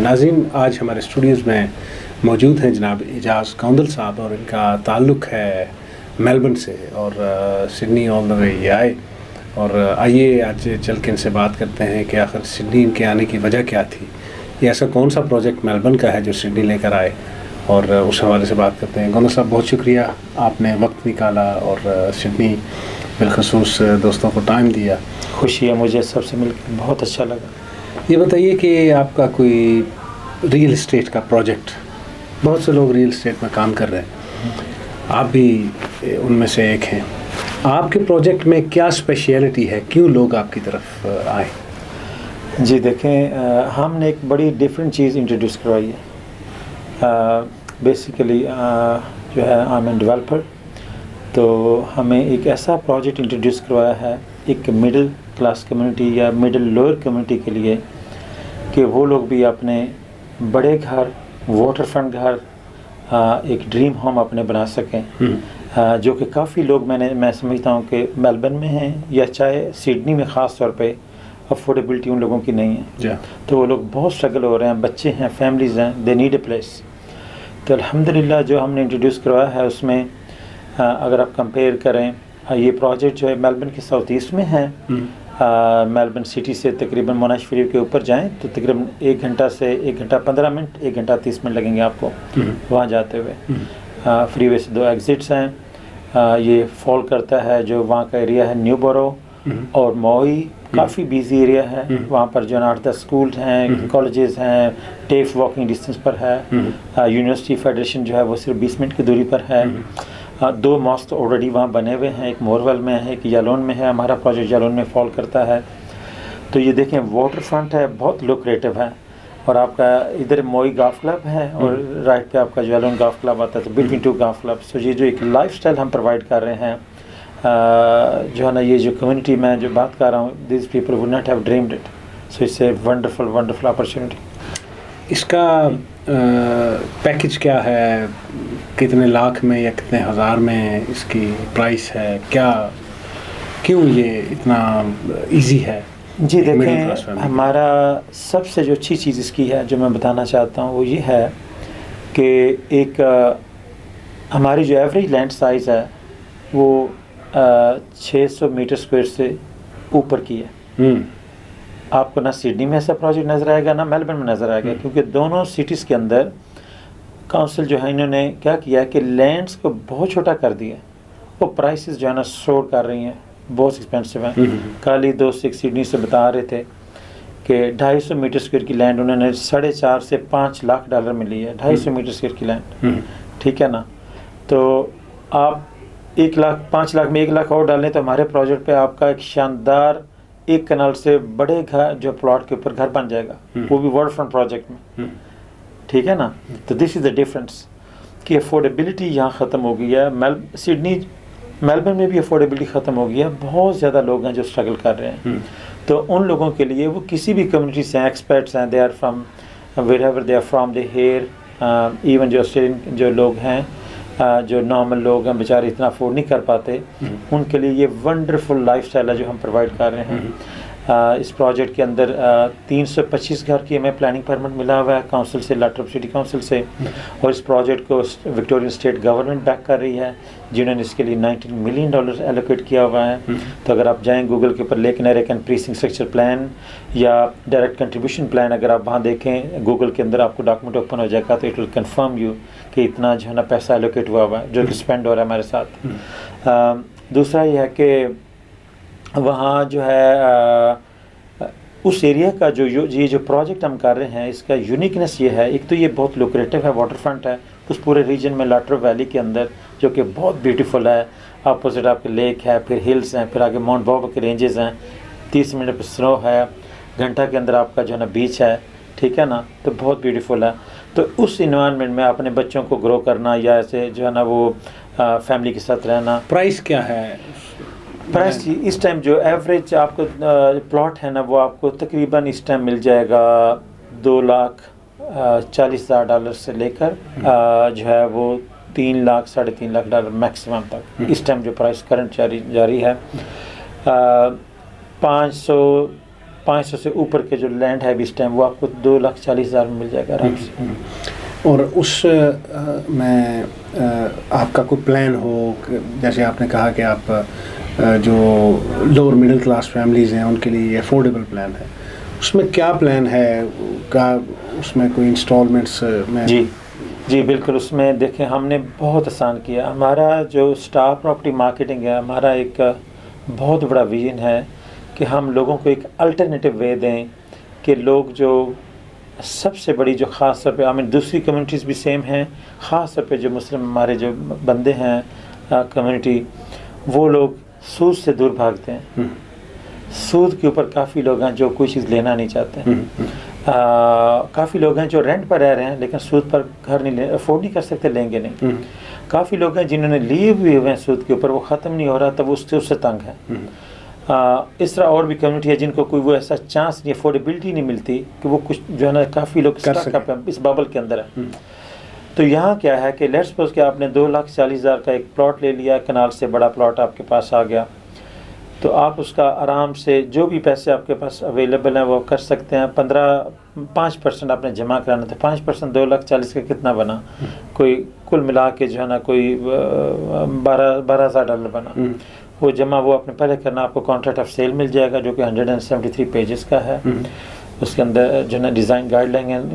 नाज़रीन, आज हमारे स्टूडियोज़ में मौजूद हैं जनाब एजाज़ कौंदल साहब और इनका ताल्लुक़ है मेलबर्न से और सिडनी ऑल द वे ये आए। और आइए आज चल के इनसे बात करते हैं कि आखिर सिडनी इनके आने की वजह क्या थी, ये ऐसा कौन सा प्रोजेक्ट मेलबर्न का है जो सिडनी लेकर आए, और उस हवाले से बात करते हैं। कौंदल साहब, बहुत शुक्रिया, आपने वक्त निकाला और सिडनी बिलखसूस दोस्तों को टाइम दिया। खुशी है मुझे सबसे मिलकर, बहुत अच्छा लगा। ये बताइए कि आपका कोई रियल इस्टेट का प्रोजेक्ट, बहुत से लोग रियल इस्टेट में काम कर रहे हैं, आप भी उनमें से एक हैं, आपके प्रोजेक्ट में क्या स्पेशलिटी है, क्यों लोग आपकी तरफ आए? जी देखें, हमने एक बड़ी डिफरेंट चीज़ इंट्रोड्यूस करवाई है। बेसिकली जो है आई एम एन डेवलपर, तो हमें एक ऐसा प्रोजेक्ट इंट्रोड्यूस करवाया है एक मिडिल क्लास कम्युनिटी या मिडिल लोअर कम्युनिटी के लिए, कि वो लोग भी अपने बड़े घर, वाटर फ्रंट घर, एक ड्रीम होम अपने बना सकें। जो कि काफ़ी लोग मैं समझता हूँ कि मेलबर्न में हैं या चाहे सिडनी में ख़ास तौर पे अफोर्डेबिलिटी उन लोगों की नहीं है, तो वो लोग बहुत स्ट्रगल हो रहे हैं, बच्चे हैं, फैमिलीज़ हैं, दे नीड ए प्लेस। तो अल्हम्दुलिल्लाह जो हमने इंट्रोड्यूस करवाया है उसमें अगर आप कंपेयर करें, ये प्रोजेक्ट जो है मेलबर्न के साउथ ईस्ट में है। मेलबर्न सिटी से तकरीबन मोनाश शरीफ के ऊपर जाएं तो तकरीबन 1 घंटा से 1 घंटा 15 मिनट, 1 घंटा 30 मिनट लगेंगे आपको वहाँ जाते हुए। फ्रीवे से 2 एग्ज़िट्स हैं। ये फॉल करता है, जो वहाँ का एरिया है न्यू बोरो और मोई, काफ़ी बिजी एरिया है। वहाँ पर जो 8-10 स्कूल हैं, कॉलेजेस हैं, टेफ वॉकिंग डिस्टेंस पर है। यूनिवर्सिटी फेडरेशन जो है वो सिर्फ 20 मिनट की दूरी पर है। 2 मॉस्क ऑलरेडी वहाँ बने हुए हैं, एक मोरवेल में है, एक यालोन में है। हमारा प्रोजेक्ट यालोन में फॉल करता है। तो ये देखें, वाटर फ्रंट है, बहुत लुक्रेटिव है। और आपका इधर मोई गाफ क्लब है और राइट पे आपका जो यालोन गाफ क्लब आता है, तो बिटवीन 2 गाफ क्लब। सो ये जो एक लाइफस्टाइल हम प्रोवाइड कर रहे हैं, जो है ना, ये जो कम्युनिटी में जो बात कर रहा हूँ, this people would not have dreamed it. So it's a wonderful opportunity. इसका पैकेज क्या है, कितने लाख में या कितने हज़ार में इसकी प्राइस है, क्या, क्यों ये इतना इजी है? जी देखें, हमारा सबसे जो अच्छी चीज़ इसकी है जो मैं बताना चाहता हूँ वो ये है कि एक हमारी जो एवरेज लैंड साइज़ है वो 600 मीटर स्क्वायर से ऊपर की है। आपको ना सिडनी में ऐसा प्रोजेक्ट नज़र आएगा, ना मेलबर्न में नज़र आएगा, क्योंकि दोनों सिटीज़ के अंदर काउंसिल जो है इन्होंने क्या किया कि लैंड्स को बहुत छोटा कर दिया। वो प्राइसेस जो है ना सोर कर रही हैं, बहुत एक्सपेंसिव हैं। कल ही दोस्त एक सिडनी से बता रहे थे कि 250 मीटर स्क्वायर की लैंड उन्होंने 4.5 से 5 लाख डॉलर में ली है। 250 मीटर स्क्वायर की लैंड, ठीक है ना। तो आप 1 लाख 5 लाख में 1 लाख और डालें तो हमारे प्रोजेक्ट पे आपका एक शानदार 1 कनाल से बड़े घर जो प्लॉट के ऊपर घर बन जाएगा, वो भी वाटर फ्रंट प्रोजेक्ट में, ठीक है ना। तो दिस इज़ द डिफरेंस कि अफोर्डेबिलिटी यहाँ ख़त्म हो गई है। मेलबर्न में भी अफोर्डेबिलिटी ख़त्म हो गई है। बहुत ज़्यादा लोग हैं जो स्ट्रगल कर रहे हैं। तो उन लोगों के लिए, वो किसी भी कम्युनिटी से हैं, एक्सपर्ट्स हैं, they are from wherever they are from, they here, even जो ऑस्ट्रेलियन जो लोग हैं, जो नॉर्मल लोग हैं बेचारे इतना अफोर्ड नहीं कर पाते, उनके लिए ये वंडरफुल लाइफस्टाइल है जो हम प्रोवाइड कर रहे हैं। इस प्रोजेक्ट के अंदर 325 घर की हमें प्लानिंग परमिट मिला हुआ है काउंसिल से, लाट्रप सिटी काउंसिल से। और इस प्रोजेक्ट को विक्टोरियन स्टेट गवर्नमेंट बैक कर रही है, जिन्होंने इसके लिए $19 मिलियन एलोकेट किया हुआ है। तो अगर आप जाएं गूगल के ऊपर लेकिन एरिकन प्रीसिंग स्ट्रक्चर प्लान या डायरेक्ट कंट्रीब्यूशन प्लान, अगर आप वहाँ देखें गूगल के अंदर आपको डॉक्यूमेंट ओपन हो जाएगा, तो इट विल कन्फर्म यू कि इतना जो है ना पैसा एलोकेट हुआ हुआ है जो कि स्पेंड हो रहा है हमारे साथ। दूसरा ये है कि वहाँ जो है उस एरिया का ये जो प्रोजेक्ट हम कर रहे हैं, इसका यूनिकनेस ये है, एक तो ये बहुत लुक्रेटिव है, वाटर फ्रंट है उस पूरे रीजन में, लाट्रप वैली के अंदर, जो कि बहुत ब्यूटीफुल है। अपोजिट आपके लेक है, फिर हिल्स हैं, फिर आगे माउंट बॉब के रेंजेस हैं, 30 मिनट पर स्नो है, घंटा के अंदर आपका जो है ना बीच है, ठीक है ना। तो बहुत ब्यूटीफुल है। तो उस इन्वायरमेंट में अपने बच्चों को ग्रो करना या ऐसे जो है ना वो फैमिली के साथ रहना। प्राइस क्या है? प्राइस इस टाइम जो एवरेज आपको प्लॉट है ना, वो आपको तकरीबन इस टाइम मिल जाएगा $2,40,000 से लेकर जो है वो 3 लाख $3.5 लाख मैक्सिमम तक इस टाइम जो प्राइस करंट जारी है। 500 500 से ऊपर के जो लैंड है इस टाइम वो आपको 2,40,000 में मिल जाएगा आराम से। और उस में आपका कोई प्लान हो, जैसे आपने कहा कि आप जो लोअर मिडिल क्लास फैमिलीज़ हैं उनके लिए अफोर्डेबल प्लान है, उसमें क्या प्लान है का, उसमें कोई इंस्टॉलमेंट्स में? जी बिल्कुल, उसमें देखें हमने बहुत आसान किया। हमारा जो स्टार प्रॉपर्टी मार्केटिंग है, हमारा एक बहुत बड़ा विजन है कि हम लोगों को एक अल्टरनेटिव वे दें कि लोग जो सबसे बड़ी जो ख़ास तौर पे आई मीन दूसरी कम्युनिटीज़ भी सेम हैं, ख़ास तौर पे जो मुस्लिम हमारे जो बंदे हैं कम्युनिटी, वो लोग सूद से दूर भागते हैं। सूद के ऊपर काफ़ी लोग हैं जो कोई चीज़ लेना नहीं चाहते हैं। काफ़ी लोग हैं जो रेंट पर रह रहे हैं लेकिन सूद पर घर नहीं अफोर्ड नहीं कर सकते, लेंगे नहीं। काफ़ी लोग हैं जिन्होंने लिए हुए हैं सूद के ऊपर, वो ख़त्म नहीं हो रहा तब उससे तंग है। इस तरह और भी कम्युनिटी है जिनको कोई वो ऐसा चांस नहीं, अफोर्डेबिलिटी नहीं मिलती कि वो कुछ जो है ना, काफ़ी लोग इस बबल के अंदर है। तो यहाँ क्या है कि लेट्स सपोज कि आपने 2,40,000 का एक प्लॉट ले लिया, कनाल से बड़ा प्लॉट आपके पास आ गया, तो आप उसका आराम से जो भी पैसे आपके पास अवेलेबल हैं वो कर सकते हैं। 5% आपने जमा कराना था, 5% 2,40,000 का कितना बना, कोई कुल मिला के जो है ना कोई $12,000 बना। वो जमा वो आपने पहले करना, आपको कॉन्ट्रैक्ट ऑफ सेल मिल जाएगा जो कि 173 पेजेस का है। उसके अंदर जो है ना डिज़ाइन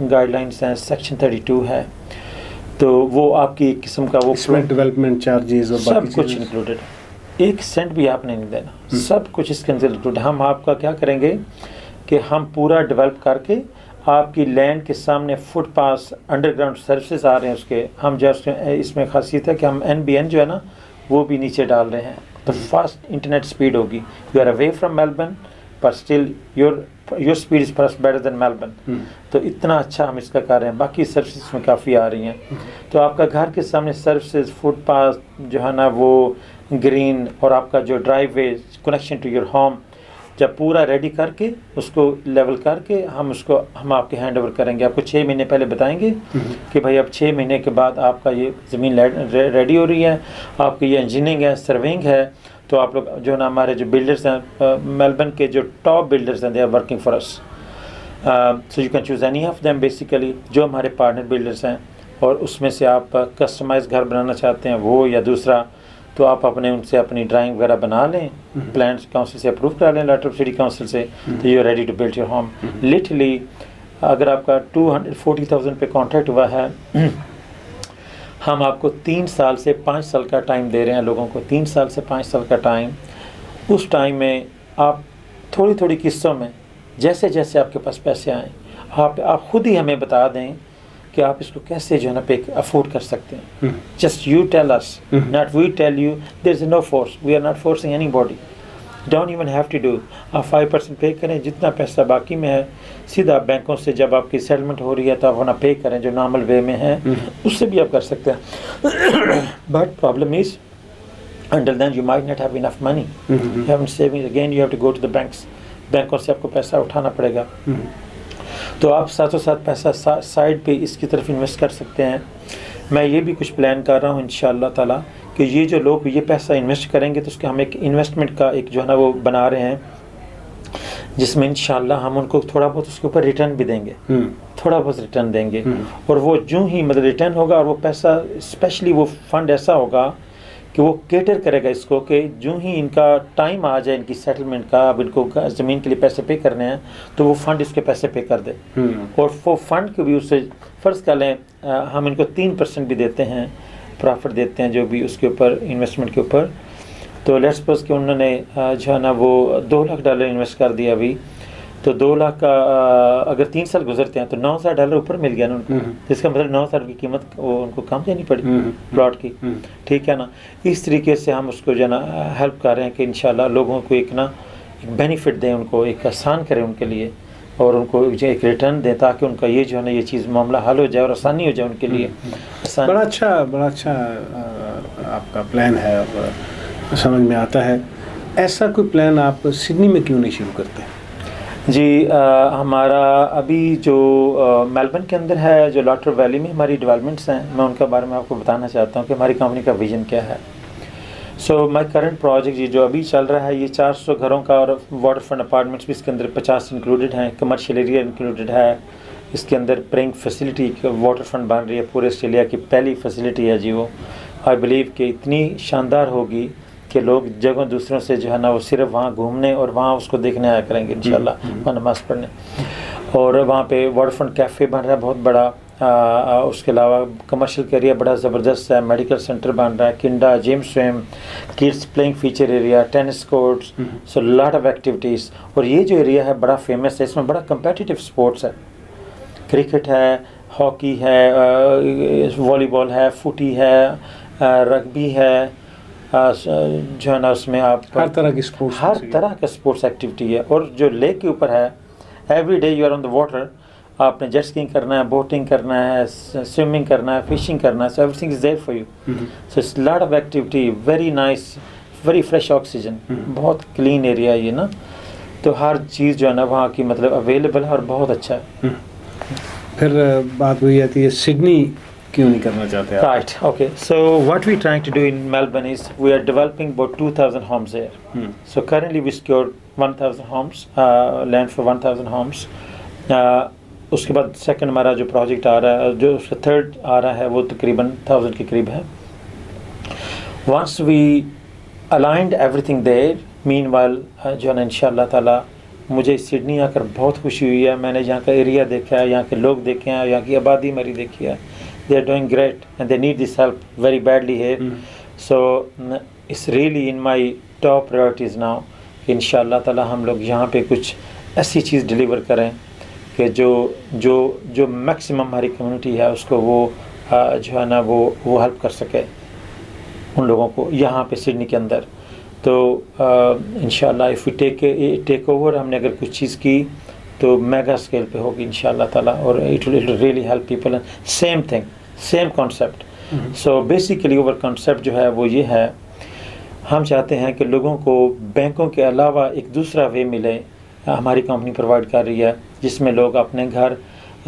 गाइडलाइंस हैं, सेक्शन 32 है, तो वो आपकी एक किस्म का वो डेवलपमेंट चार्जेस और सब कुछ इंक्लूडेड, 1 सेंट भी आपने नहीं देना, सब कुछ इसके अंदर इंक्लूडेड। हम आपका क्या करेंगे कि हम पूरा डेवलप करके आपकी लैंड के सामने फुटपाथ अंडरग्राउंड सर्विसेज आ रहे हैं उसके, हम जो इसमें खासियत है कि हम NBN जो है ना वो भी नीचे डाल रहे हैं, तो फास्ट इंटरनेट स्पीड होगी। You are away from Melbourne पर स्टिल योर स्पीड इज़ परस बेटर देन मेलबर्न। तो इतना अच्छा हम इसका कर रहे हैं। बाकी सर्विसेज में काफ़ी आ रही हैं, तो आपका घर के सामने सर्विसेज, फुटपाथ जो है ना वो ग्रीन, और आपका जो driveway connection to your home, जब पूरा रेडी करके उसको लेवल करके हम आपके हैंड ओवर करेंगे। आपको 6 महीने पहले बताएंगे कि भाई अब 6 महीने के बाद आपका ये ज़मीन रेडी हो रही है, आपकी ये इंजीनियरिंग है, सर्वेइंग है। तो आप लोग जो ना हमारे जो बिल्डर्स हैं मेलबर्न के जो टॉप बिल्डर्स हैं, they are working for us, so you can choose any of them basically, जो हमारे पार्टनर बिल्डर्स हैं। और उसमें से आप कस्टमाइज घर बनाना चाहते हैं वो या दूसरा, तो आप अपने उनसे अपनी ड्राइंग वगैरह बना लें, प्लान्स काउंसिल से अप्रूव करा लें, लेटर ऑफ सिटी काउंसिल से, तो you are ready to build your home. Literally अगर आपका 240,000 पे कॉन्ट्रैक्ट हुआ है, हम आपको 3 साल से 5 साल का टाइम दे रहे हैं लोगों को, 3 साल से 5 साल का टाइम। उस टाइम में आप थोड़ी थोड़ी किस्तों में जैसे जैसे आपके पास पैसे आएँ, आप खुद ही हमें बता दें कि आप इसको कैसे जो है ना पे अफोर्ड कर सकते हैं। Just you tell us, not we tell you, there is no force, we are not forcing anybody, don't even have to do. आप 5% पे करें, जितना पैसा बाकी में है सीधा बैंकों से जब आपकी सेटलमेंट हो रही है तो आप अपना पे करें जो नॉर्मल वे में है, उससे भी आप कर सकते हैं। But problem is until then you might not have enough money, you haven't saving, again you have to go to the banks, बैंकों से आपको पैसा उठाना पड़ेगा। तो आप साथों साथ पैसा साइड पे इसकी तरफ इन्वेस्ट कर सकते हैं। मैं ये भी कुछ प्लान कर रहा हूँ इंशाअल्लाह ताला कि ये जो लोग ये पैसा इन्वेस्ट करेंगे तो उसके हम एक इन्वेस्टमेंट का एक जो है ना वो बना रहे हैं, जिसमें इंशाअल्लाह हम उनको थोड़ा बहुत उसके ऊपर रिटर्न भी देंगे, थोड़ा बहुत रिटर्न देंगे। और वो जो ही मतलब रिटर्न होगा, और वो पैसा स्पेशली वो फंड ऐसा होगा कि वो केटर करेगा इसको कि जो ही इनका टाइम आ जाए इनकी सेटलमेंट का, अब इनको ज़मीन के लिए पैसे पे करने हैं, तो वो फ़ंड इसके पैसे पे कर दे। और वो फंड को भी उससे फ़र्ज़ कर लें हम इनको 3% भी देते हैं, प्रॉफिट देते हैं जो भी उसके ऊपर इन्वेस्टमेंट के ऊपर। तो लेट्स सपोज कि उन्होंने जो है ना वो $2 लाख इन्वेस्ट कर दिया अभी, तो 2 लाख का अगर 3 साल गुजरते हैं तो $9,000 ऊपर मिल गया ना उनको, जिसका मतलब 9,000 की कीमत वो उनको कम देनी पड़ी प्लॉट की, ठीक है ना। इस तरीके से हम उसको जो है ना हेल्प कर रहे हैं कि इंशाल्लाह लोगों को एक बेनिफिट दें, उनको एक आसान करें उनके लिए, और उनको एक रिटर्न दें ताकि उनका ये जो है ना ये चीज़ मामला हल हो जाए और आसानी हो जाए उनके लिए। बड़ा अच्छा आपका प्लान है और समझ में आता है। ऐसा कोई प्लान आप सिडनी में क्यों नहीं शुरू करते? जी हमारा अभी जो मेलबर्न के अंदर है, जो लॉटर वैली में हमारी डेवलपमेंट्स हैं, मैं उनके बारे में आपको बताना चाहता हूँ कि हमारी कंपनी का विज़न क्या है। सो माई करंट प्रोजेक्ट ये जो अभी चल रहा है, ये 400 घरों का और वाटर फ्रंट अपार्टमेंट्स भी इसके अंदर 50 इंक्लूडेड हैं, कमर्शियल एरिया इंक्लूडेड है, इसके अंदर प्रेइंग फैसिलिटी वाटर फ्रंट बन रही है, पूरे ऑस्ट्रेलिया की पहली फैसिलिटी है जी वो। आई बिलीव कि इतनी शानदार होगी कि लोग जगह दूसरों से जो है ना वो सिर्फ वहाँ घूमने और वहाँ उसको देखने आया करेंगे इंशाल्लाह, वहाँ नमाज़ पढ़ने। और वहाँ पे वाटर फ्रंट कैफ़े बन रहा है बहुत बड़ा, उसके अलावा कमर्शियल एरिया बड़ा ज़बरदस्त है, मेडिकल सेंटर बन रहा है, kinda, gym, swim, kids playing feature area, tennis courts, so lot of activities. और ये जो एरिया है बड़ा फेमस है, इसमें बड़ा कम्पेटिटिव स्पोर्ट्स है, क्रिकेट है, हॉकी है, वॉलीबॉल है, फुटी है, रग्बी है, जो है ना उसमें आप हर तरह की स्पोर्ट्स, हर तरह का स्पोर्ट्स एक्टिविटी है। और जो लेक के ऊपर है, every day you are on the water, आपने जेट स्कीइंग करना है, बोटिंग करना है, स्विमिंग करना है, फिशिंग करना है, so everything is there for you. So it's lot of activity, very nice, very fresh oxygen, बहुत क्लीन एरिया है ये ना, तो हर चीज़ जो है ना वहाँ की मतलब अवेलेबल है और बहुत अच्छा है। फिर बात हुई आती है सिडनी क्यों नहीं करना चाहते आप? Right, okay. So what we're trying to do in Melbourne is we are developing about 2,000 homes here. So currently we secured 1,000 homes, land for 1,000 homes. उसके बाद सेकंड हमारा जो प्रोजेक्ट आ रहा है, जो उसका थर्ड आ रहा है, वो तकरीबन 1,000 के करीब है। Once we aligned everything there, meanwhile जो है ना इंशाअल्लाह ताला मुझे सिडनी आकर बहुत खुशी हुई है। मैंने यहाँ का एरिया देखा है, यहाँ के लोग देखे हैं, यहाँ की आबादी मेरी देखी है। They are doing great and they need this help very badly here. So it's really in my top priorities now कि इंशाअल्लाह ताला हम लोग यहाँ पे कुछ ऐसी चीज़ डिलीवर करें कि जो मैक्सिमम हमारी कम्युनिटी है उसको वो जो है ना वो हेल्प कर सके उन लोगों को यहाँ पे सिडनी के अंदर। तो इंशाअल्लाह इफ़ वी टेक ओवर, हमने अगर कुछ चीज़ की तो मेगा स्केल पे होगी इंशाअल्लाह ताला, और it will really help people. Same thing, same concept. So basically over concept जो है वो ये है, हम चाहते हैं कि लोगों को बैंकों के अलावा एक दूसरा वे मिले, हमारी कंपनी प्रोवाइड कर रही है, जिसमें लोग अपने घर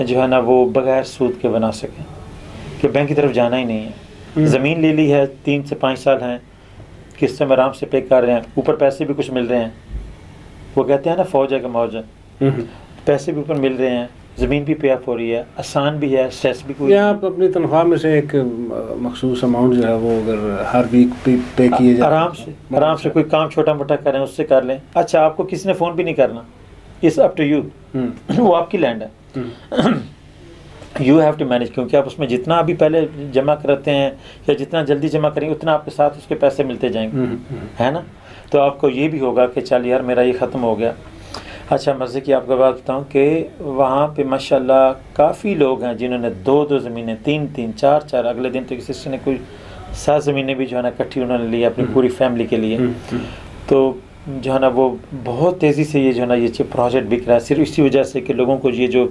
जो है ना वो बगैर सूद के बना सकें, कि बैंक की तरफ जाना ही नहीं है। ज़मीन ले ली है, 3 से 5 साल हैं, किस्त में आराम से पे कर रहे हैं, ऊपर पैसे भी कुछ मिल रहे हैं। वो कहते हैं ना फौज है कि मौज है, पैसे भी ऊपर मिल रहे हैं, ज़मीन भी पे ऑफ हो रही है, आसान भी है, स्ट्रेस भी कोई। आप अपनी तनख्वाह में से एक मखसूस अमाउंट जो है वो अगर हर वीक पे किए जाए, आराम से कोई काम छोटा मोटा करें, उससे कर लें। अच्छा, आपको किसी ने फ़ोन भी नहीं करना, इट्स अप टू यू, वो आपकी लैंड है, यू हैव टू मैनेज, क्योंकि आप उसमें जितना अभी पहले जमा करते हैं या जितना जल्दी जमा करेंगे उतना आपके साथ उसके पैसे मिलते जाएंगे, है ना। तो आपको ये भी होगा कि चल यार मेरा ये ख़त्म हो गया। अच्छा, मज़े की आपको बात बताऊँ कि वहाँ पे माशाल्लाह काफ़ी लोग हैं जिन्होंने 2-2 ज़मीनें, 3-3, 4-4, अगले दिन तो किसी ने कोई 7 ज़मीनें भी जो है ना इकट्ठी उन्होंने ली अपनी पूरी फैमिली के लिए। तो जो है ना वो बहुत तेज़ी से ये जो है ना ये प्रोजेक्ट बिक रहा है, सिर्फ इसी वजह से कि लोगों को ये जो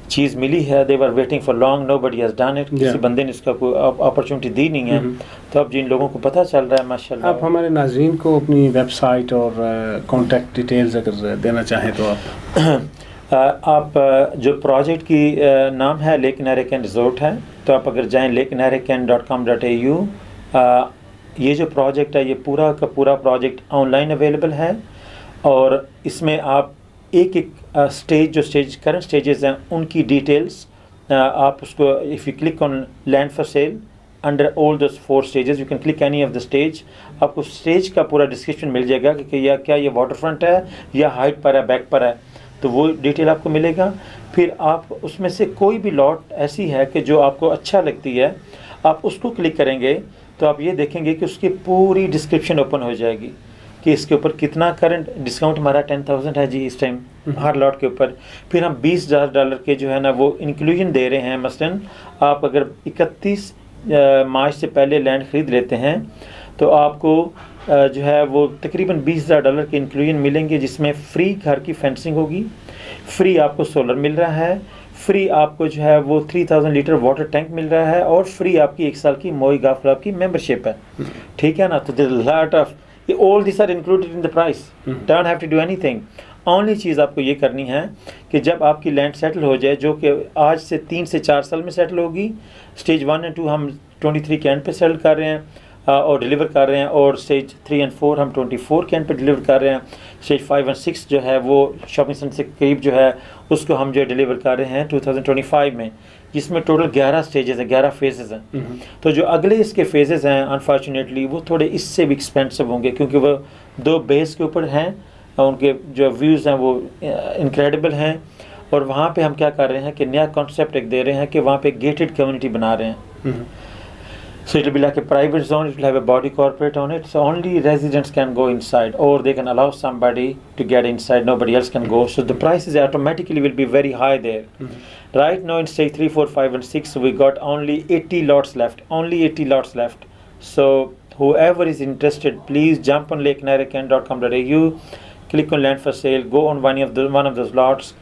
चीज़ मिली है, they were waiting for long, nobody has done it, किसी बंदे ने इसका कोई अपॉर्चुनिटी दी नहीं है। तो अब जिन लोगों को पता चल रहा है माशाल्लाह। आप हमारे नाज़रीन को अपनी वेबसाइट और कॉन्टैक्ट डिटेल्स अगर देना चाहें तो आप जो प्रोजेक्ट की नाम है लेक नहरेकैन रिजॉर्ट है, तो आप अगर जाएँ lakenarracan.com.au, ये जो प्रोजेक्ट है ये पूरा का पूरा प्रोजेक्ट ऑनलाइन अवेलेबल है, और इसमें आप एक स्टेज, जो करंट स्टेजेस हैं उनकी डिटेल्स आप उसको, if you click on land for sale under all those 4 stages, you can click any of the stage, आपको स्टेज का पूरा डिस्क्रिप्शन मिल जाएगा कि या क्या ये वाटर फ्रंट है या हाइट पर है, बैक पर है, तो वो डिटेल आपको मिलेगा। फिर आप उसमें से कोई भी लॉट ऐसी है कि जो आपको अच्छा लगती है, आप उसको क्लिक करेंगे तो आप ये देखेंगे कि उसकी पूरी डिस्क्रिप्शन ओपन हो जाएगी कि इसके ऊपर कितना करंट डिस्काउंट हमारा 10,000 है जी इस टाइम हर लॉट के ऊपर। फिर हम $20,000 के जो है ना वो इंक्लूजन दे रहे हैं। मसलन आप अगर 31 मार्च से पहले लैंड ख़रीद लेते हैं तो आपको जो है वो तकरीबन $20,000 के इंक्लूजन मिलेंगे, जिसमें फ्री घर की फेंसिंग होगी, फ्री आपको सोलर मिल रहा है, फ्री आपको जो है वो 3000 लीटर वाटर टैंक मिल रहा है, और फ्री आपकी 1 साल की मोई गाफ क्लब की मेंबरशिप है। ठीक है ना। तो there is lot of, all this are included in the price, don't have to do anything. Only चीज़ आपको ये करनी है कि जब आपकी लैंड सेटल हो जाए, जो कि आज से 3 से 4 साल में सेटल होगी, स्टेज 1 और 2 हम 23 के एंड पे सेटल कर रहे हैं, और डिलीवर कर रहे हैं, और स्टेज 3 और 4 हम 24 के एंड पे डिलीवर कर रहे हैं। स्टेज 5 और 6 जो है वो शॉपिंग सेंटर से करीब जो है उसको हम जो है डिलीवर कर रहे हैं 2025 में, जिसमें टोटल 11 स्टेजेस हैं, 11 फेजेस हैं। तो जो अगले इसके फेजेस हैं अनफॉर्चुनेटली वो थोड़े इससे भी एक्सपेंसिव होंगे, क्योंकि वो 2 बेस के ऊपर हैं, उनके जो व्यूज़ हैं वो इनक्रेडिबल हैं। और वहाँ पे हम क्या कर रहे हैं कि नया कॉन्सेप्ट एक दे रहे हैं कि वहाँ पे गेटेड कम्युनिटी बना रहे हैं। So it will be like a private zone, it will have a body corporate on it, so only residents can go inside, or they can allow somebody to get inside, nobody else can go. So the prices automatically will be very high there. Right now in stage 3, 4, 5 and 6 we got only 80 lots left, only 80 lots left. So whoever is interested, please jump on lakenarakan.com.au, click on land for sale, go on one of those lots,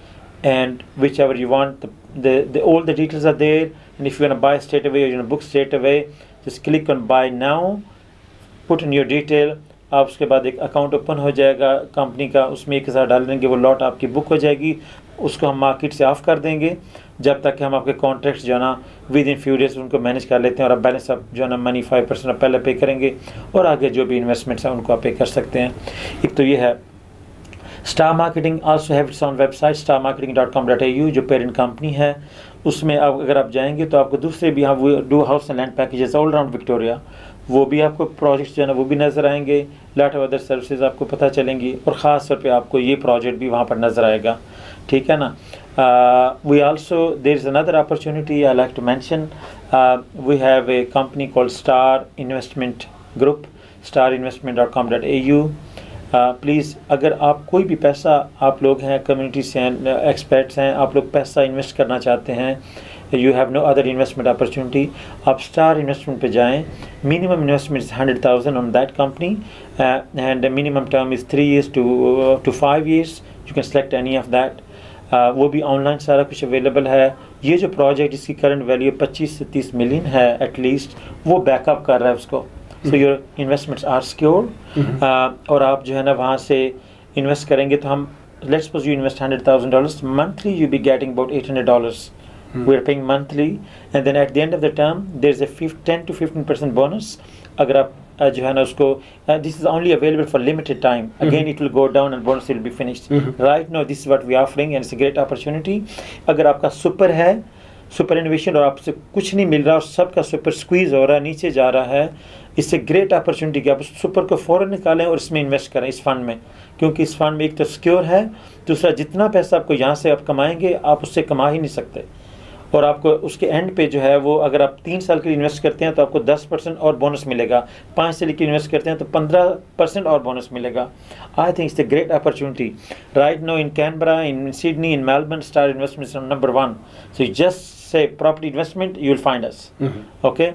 and whichever you want, the all the details are there. And if you want to buy straight away or you want to book straight away, just click on buy now, put in your detail. आप उसके बाद एक account open हो जाएगा company का, उसमें 1000 डाल देंगे, वो लॉट आपकी बुक हो जाएगी। उसको हम मार्केट से ऑफ कर देंगे जब तक कि हम आपके कॉन्ट्रैक्ट्स जो है ना विद इन फ्यू डेज उनको मैनेज कर लेते हैं, और आप बैलेंस आप जो है ना मनी 5% आप पहले पे करेंगे, और आगे जो भी इन्वेस्टमेंट्स हैं उनको आप पे कर सकते हैं। एक तो ये है। Star marketing also have it's on website starmarketing.com.au, जो पेरेंट कंपनी है। उसमें आप अगर आप जाएंगे तो आपको दूसरे भी यहाँ वो do house and land packages all around Victoria, वो भी आपको प्रोजेक्ट्स जो है ना वो भी नज़र आएंगे। लॉट ऑफ अदर सर्विसेज आपको पता चलेंगी, और ख़ास तौर पे आपको ये प्रोजेक्ट भी वहाँ पर नज़र आएगा, ठीक है ना। We also there is another opportunity I like to mention, we have a company called Star Investment Group, starinvestment.com.au। Please अगर आप कोई भी पैसा, आप लोग हैं कम्युनिटी से हैं, एक्सपर्ट्स हैं, आप लोग पैसा इन्वेस्ट करना चाहते हैं, you have no other investment opportunity, आप स्टार इन्वेस्टमेंट पे जाएं। Minimum investment is 100,000 on that company, and minimum term is 3 years to 5 years, you can select any of that. वो भी ऑनलाइन सारा कुछ अवेलेबल है। ये जो प्रोजेक्ट जिसकी करंट वैल्यू 25 से 30 मिलियन है एटलीस्ट, वो बैकअप कर रहा है उसको। So your investments are secured, और आप जो है ना वहाँ से इन्वेस्ट करेंगे तो हम let's suppose you invest $100,000 monthly, you be getting about $800 we are paying monthly, and then at the end of the term there is a 10 to 15% bonus अगर आप जो है ना उसको this is only available for limited time, again it will go down and bonus will be finished. Right now this is what we are offering and it's a great opportunity. अगर आपका super है, super innovation, और आपसे कुछ नहीं मिल रहा और सबका सुपर स्क्वीज हो रहा है, नीचे जा रहा है, इससे ग्रेट अपॉर्चुनिटी कि आप उस सुपर को फ़ौरन निकालें और इसमें इन्वेस्ट करें, इस फंड में, क्योंकि इस फंड में एक तो सिक्योर है, दूसरा जितना पैसा आपको यहाँ से आप कमाएंगे आप उससे कमा ही नहीं सकते, और आपको उसके एंड पे जो है वो अगर आप 3 साल के लिए इन्वेस्ट करते हैं तो आपको 10% और बोनस मिलेगा, 5 साल के लिए इन्वेस्ट करते हैं तो 15% और बोनस मिलेगा। I think it's a great opportunity right now in Canberra, in Sydney, in Melbourne, star investments number 1। So you just say property investment, you will find us. Okay,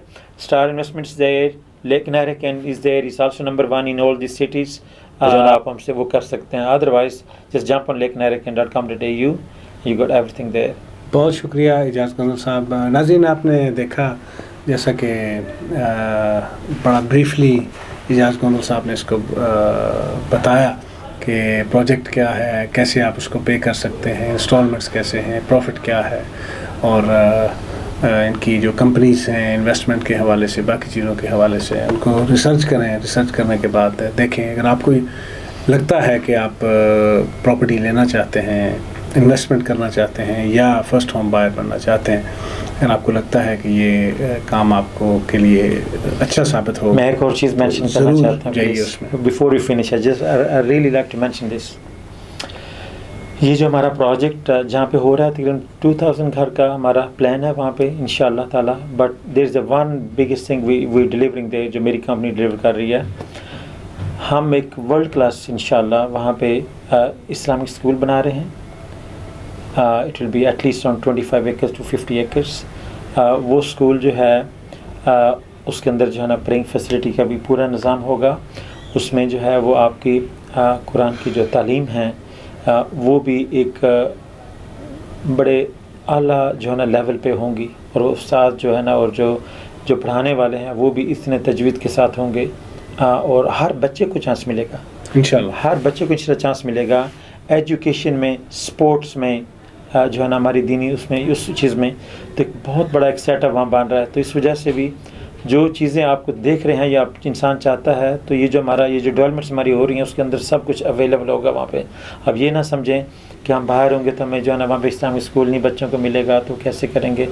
Star Investments there, Lake Narakan is there, is also number 1 in all these cities. आप हमसे वो कर सकते हैं, otherwise just jump on lakenarakan.com.au, you got everything there. बहुत शुक्रिया इजाज़ गंदल साहब। नाज़रीन, आपने देखा जैसा कि बड़ा ब्रीफली इजाज़ गंदल साहब ने इसको बताया कि प्रोजेक्ट क्या है, कैसे आप उसको पे कर सकते हैं, इंस्टॉलमेंट्स कैसे हैं, प्रॉफिट क्या है, और इनकी जो कंपनीज़ हैं इन्वेस्टमेंट के हवाले से, बाकी चीज़ों के हवाले से उनको रिसर्च करें। रिसर्च करने के बाद देखें, अगर आपको लगता है कि आप प्रॉपर्टी लेना चाहते हैं, इन्वेस्टमेंट करना चाहते हैं, या फर्स्ट होम बायर बनना चाहते हैं, अगर आपको लगता है कि ये काम आपको के लिए अच्छा साबित हो, मैं एक और चीज़ मेंशन करना चाहता हूँ before you finish. I really like to mention this. ये जो हमारा प्रोजेक्ट जहाँ पे हो रहा है तकरीबन 2000 घर का हमारा प्लान है वहाँ पे इंशाअल्लाह ताला, but there is a one biggest thing we delivering there, जो मेरी कंपनी डिलीवर कर रही है। हम एक वर्ल्ड क्लास इंशाअल्लाह वहाँ पे इस्लामिक स्कूल बना रहे हैं। It will be at least on 25 acres to 50 acres। वो स्कूल जो है उसके अंदर जो है ना प्रेइंग फैसिलिटी का भी पूरा निज़ाम होगा। उसमें जो है वो आपकी कुरान की जो तालीम है वो भी एक बड़े आला जो है ना लेवल पे होंगी, और उस्ताद जो है ना और जो पढ़ाने वाले हैं वो भी इतने तजवीद के साथ होंगे, और हर बच्चे को चांस मिलेगा इंशाल्लाह, हर बच्चे को इस तरह चांस मिलेगा एजुकेशन में, स्पोर्ट्स में, जो है ना हमारी दीनी उसमें, उस चीज़ में। तो एक बहुत बड़ा एक सेटअप वहाँ बन रहा है। तो इस वजह से भी जो चीज़ें आपको देख रहे हैं या आप इंसान चाहता है, तो ये जो डेवलपमेंट्स हमारी हो रही हैं उसके अंदर सब कुछ अवेलेबल होगा वहाँ पे। अब ये ना समझें कि हम बाहर होंगे तो हमें जो है ना वहाँ पे इस्लामिक स्कूल नहीं बच्चों को मिलेगा तो कैसे करेंगे।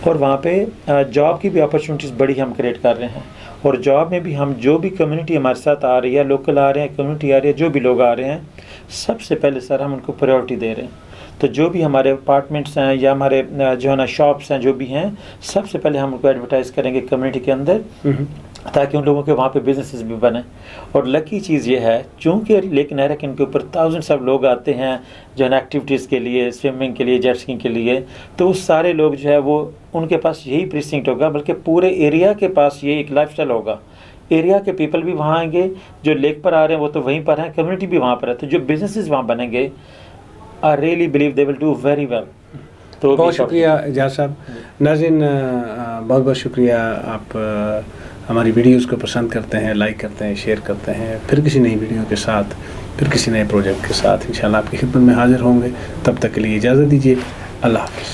और वहाँ पे जॉब की भी अपॉर्चुनिटीज़ बड़ी हम क्रिएट कर रहे हैं, और जॉब में भी हम जो भी कम्युनिटी हमारे साथ आ रही है, लोकल आ रहे हैं, कम्युनिटी आ रही है, जो भी लोग आ रहे हैं, सबसे पहले सर हम उनको प्रायोरिटी दे रहे हैं। तो जो भी हमारे अपार्टमेंट्स हैं या हमारे जो है ना शॉप्स हैं जो भी हैं, सबसे पहले हम उनको एडवर्टाइज़ करेंगे कम्युनिटी के अंदर, ताकि उन लोगों के वहाँ पे बिजनेसेस भी बने। और लकी चीज़ ये है, चूँकि लेक नहर के इनके ऊपर थाउजेंड्स ऑफ लोग आते हैं जो है ना एक्टिविटीज़ के लिए, स्विमिंग के लिए, जेट स्कीइंग के लिए, तो उस सारे लोग जो है वो उनके पास यही प्रीसिंक्ट होगा, बल्कि पूरे एरिया के पास ये एक लाइफस्टाइल होगा। एरिया के पीपल भी वहाँ आएंगे, जो लेक पर आ रहे हैं वो तो वहीं पर हैं, कम्युनिटी भी वहाँ पर है, तो जो बिजनेसेस वहाँ बनेंगे, I really believe they will do very well. तो बहुत शुक्रिया एजाज साहब। नाज़रीन, बहुत बहुत शुक्रिया, आप हमारी वीडियोज़ को पसंद करते हैं, लाइक करते हैं, शेयर करते हैं। फिर किसी नई वीडियो के साथ, फिर किसी नए प्रोजेक्ट के साथ इंशाल्लाह आपकी खिदमत में हाजिर होंगे। तब तक के लिए इजाज़त दीजिए। अल्लाह हाफ़िज़।